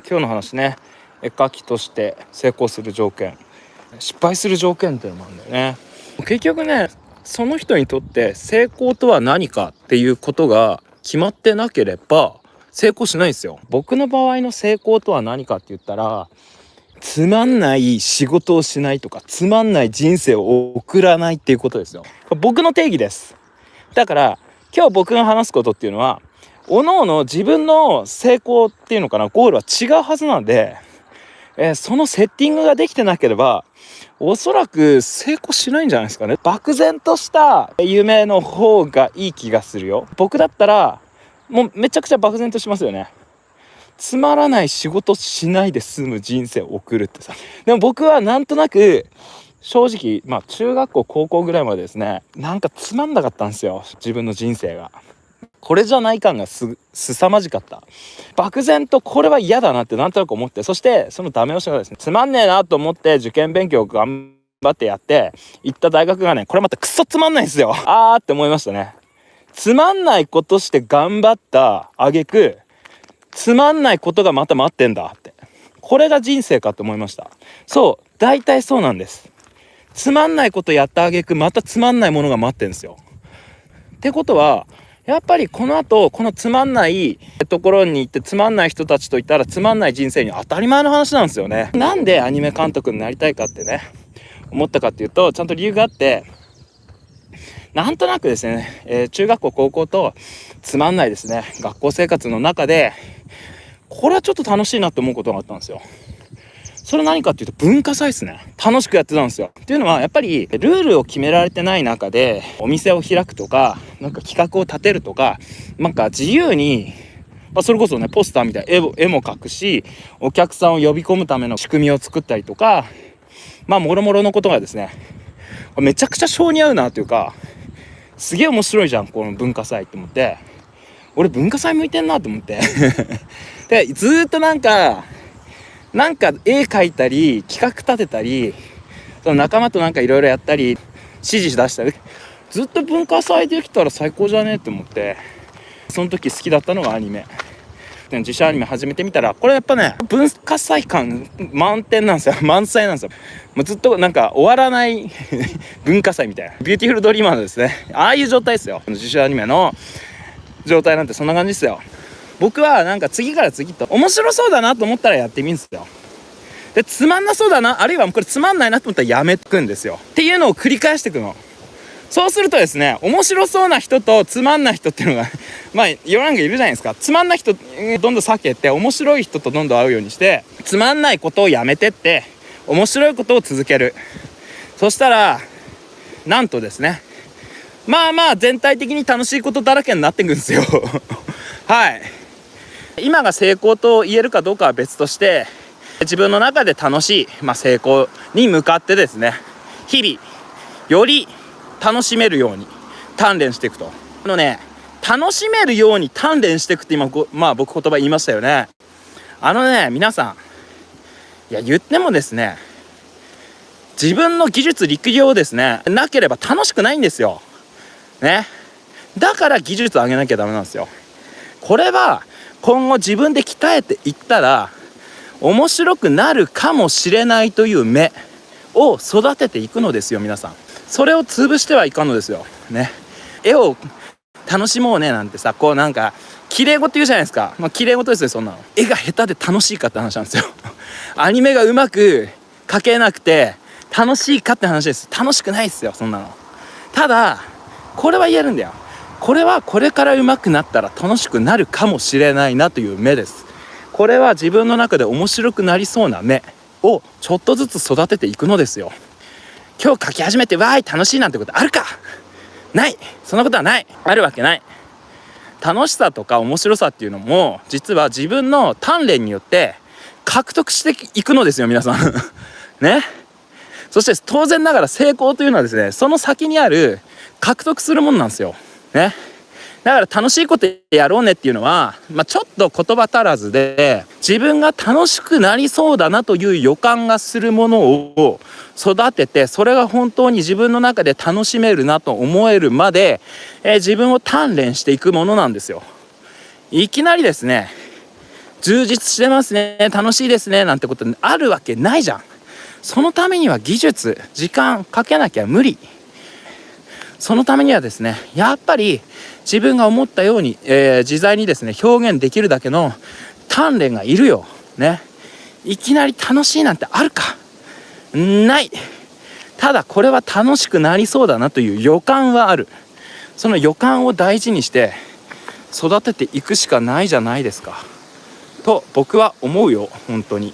今日の話ね、絵描きとして成功する条件、失敗する条件っていうのもあるんだよね。結局ね、その人にとって成功とは何かっていうことが決まってなければ成功しないんですよ。僕の場合の成功とは何かって言ったら、つまんない仕事をしないとか、つまんない人生を送らないっていうことですよ。僕の定義です。だから今日僕が話すことっていうのは、おのおの自分の成功っていうのかな、ゴールは違うはずなんで、そのセッティングができてなければおそらく成功しないんじゃないですかね。漠然とした夢の方がいい気がするよ。僕だったらもうめちゃくちゃ漠然としますよね。つまらない仕事しないで済む人生を送るってさ。でも僕はなんとなく正直、中学校高校ぐらいまでですね、なんかつまんなかったんですよ、自分の人生が。これじゃない感がすさまじかった。漠然とこれは嫌だなってなんとなく思って、そしてそのダメ押しがですね、つまんねえなと思って受験勉強を頑張ってやって行った大学がね、これまたクソつまんないんですよ。って思いましたね。つまんないことして頑張った挙句、つまんないことがまた待ってんだって、これが人生かと思いました。そう、大体そうなんです。つまんないことやった挙句またつまんないものが待ってんですよ。ってことはやっぱりこの後このつまんないところに行ってつまんない人たちといったらつまんない人生に当たり前の話なんですよね。なんでアニメ監督になりたいかってね思ったかっていうと、ちゃんと理由があって、なんとなくですね、中学校高校とつまんないですね学校生活の中で、これはちょっと楽しいなって思うことがあったんですよ。それ何かっていうと文化祭ですね。楽しくやってたんですよ。っていうのはやっぱりルールを決められてない中でお店を開くとか、なんか企画を立てるとか、なんか自由に、それこそねポスターみたいな絵も描くし、お客さんを呼び込むための仕組みを作ったりとか、もろもろのことがですね、めちゃくちゃ性に合うなというか、すげえ面白いじゃんこの文化祭って思って、俺文化祭向いてんなと思ってでずっとなんか絵描いたり企画立てたり、その仲間となんかいろいろやったり指示出したり、ずっと文化祭できたら最高じゃねって思って、その時好きだったのがアニメで、自社アニメ始めてみたら、これやっぱね文化祭感満点なんですよ。満載なんですよ。もうずっとなんか終わらない文化祭みたいな、ビューティフルドリーマーのですね、ああいう状態ですよ。自社アニメの状態なんてそんな感じですよ。僕はなんか次から次と面白そうだなと思ったらやってみるんですよ。でつまんなそうだな、あるいはこれつまんないなと思ったらやめてくんですよっていうのを繰り返していくの。そうするとですね、面白そうな人とつまんない人っていうのが世の中いるじゃないですか。つまんない人どんどん避けて面白い人とどんどん会うようにして、つまんないことをやめてって面白いことを続ける。そしたらなんとですね、全体的に楽しいことだらけになっていくんですよはい。今が成功と言えるかどうかは別として、自分の中で楽しい、成功に向かってですね、日々より楽しめるように鍛錬していくと。楽しめるように鍛錬していくって今僕言葉言いましたよね。皆さん、言ってもですね、自分の技術力量ですねなければ楽しくないんですよね。だから技術を上げなきゃダメなんですよ。これは今後自分で鍛えていったら面白くなるかもしれないという目を育てていくのですよ。皆さん、それを潰してはいかんのですよね。絵を楽しもうねなんてさ、こうなんか綺麗事言うじゃないですか。綺麗事ですよそんなの。絵が下手で楽しいかって話なんですよアニメがうまく描けなくて楽しいかって話です。楽しくないですよそんなの。ただこれは言えるんだよ。これはこれから上手くなったら楽しくなるかもしれないなという目です。これは自分の中で面白くなりそうな目をちょっとずつ育てていくのですよ。今日書き始めてわーい楽しいなんてことあるか、ない。そんなことはない。あるわけない。楽しさとか面白さっていうのも実は自分の鍛錬によって獲得していくのですよ皆さんね。そして当然ながら成功というのはですね、その先にある獲得するものなんですよね。だから楽しいことやろうねっていうのは、ちょっと言葉足らずで自分が楽しくなりそうだなという予感がするものを育てて、それが本当に自分の中で楽しめるなと思えるまで、自分を鍛錬していくものなんですよ。いきなりですね充実してますね、楽しいですねなんてことあるわけないじゃん。そのためには技術、時間かけなきゃ無理。そのためにはですね、やっぱり自分が思ったように、自在にですね表現できるだけの鍛錬がいるよね。いきなり楽しいなんてあるか、ない。ただこれは楽しくなりそうだなという予感はある。その予感を大事にして育てていくしかないじゃないですかと僕は思うよ、本当に。